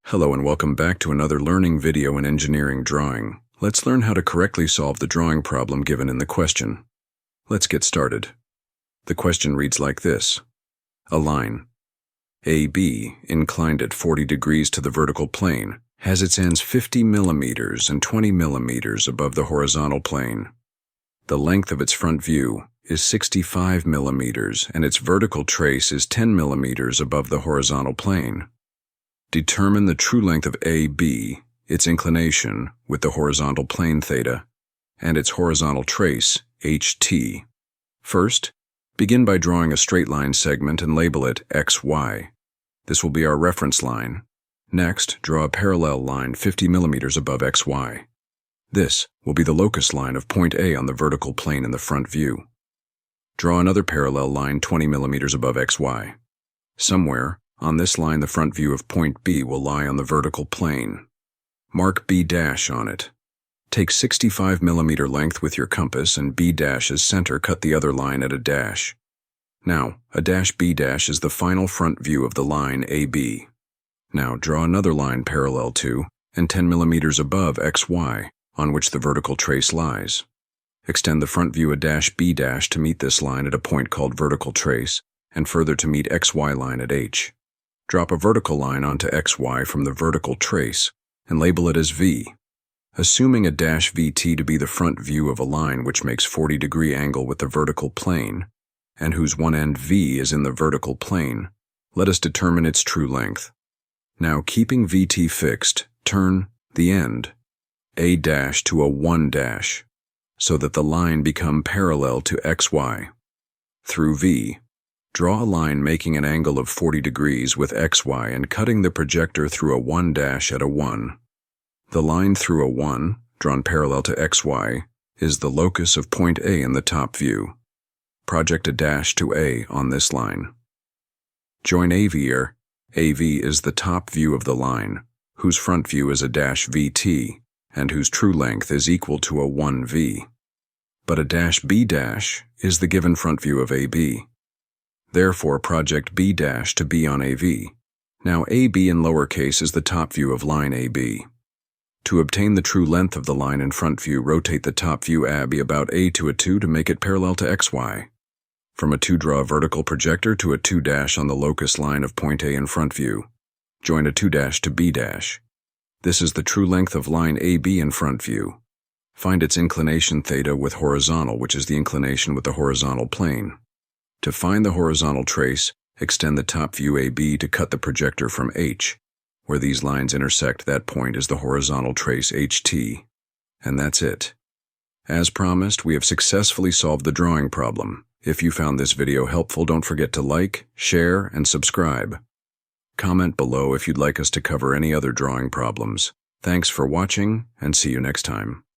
Hello and welcome back to another learning video in engineering drawing. Let's learn how to correctly solve the drawing problem given in the question. Let's get started. The question reads like this. A line, AB, inclined at 40 degrees to the vertical plane, has its ends 50 millimeters and 20 millimeters above the horizontal plane. The length of its front view is 65 millimeters and its vertical trace is 10 millimeters above the horizontal plane. Determine the true length of AB, its inclination, with the horizontal plane theta, and its horizontal trace, HT. First, begin by drawing a straight line segment and label it XY. This will be our reference line. Next, draw a parallel line 50 millimeters above XY. This will be the locus line of point A on the vertical plane in the front view. Draw another parallel line 20 millimeters above XY. Somewhere on this line, the front view of point B will lie on the vertical plane. Mark B' on it. Take 65 millimeter length with your compass and B' as center, cut the other line at a dash. Now, a dash B' is the final front view of the line AB. Now draw another line parallel to and 10 millimeters above XY, on which the vertical trace lies. Extend the front view a dash B' to meet this line at a point called vertical trace, and further to meet XY line at H. Drop a vertical line onto XY from the vertical trace and label it as V. Assuming a dash VT to be the front view of a line which makes 40-degree angle with the vertical plane, and whose one end V is in the vertical plane, let us determine its true length. Now, keeping VT fixed, turn the end, A' to a 1', so that the line become parallel to XY. Through V, draw a line making an angle of 40 degrees with XY and cutting the projector through a 1' at a 1. The line through a 1, drawn parallel to XY, is the locus of point A in the top view. Project a dash to A on this line. Join AV here. AV is the top view of the line, whose front view is a dash VT, and whose true length is equal to a 1V. But a dash B' is the given front view of AB. Therefore, project B' to be on AV. Now, AB in lowercase is the top view of line AB. To obtain the true length of the line in front view, rotate the top view AB about A to a 2 to make it parallel to XY. From a 2, draw a vertical projector to a 2' on the locus line of point A in front view. Join a 2' to B'. This is the true length of line AB in front view. Find its inclination theta with horizontal, which is the inclination with the horizontal plane. To find the horizontal trace, extend the top view AB to cut the projector from H. Where these lines intersect, that point is the horizontal trace HT. And that's it. As promised, we have successfully solved the drawing problem. If you found this video helpful, don't forget to like, share, and subscribe. Comment below if you'd like us to cover any other drawing problems. Thanks for watching, and see you next time.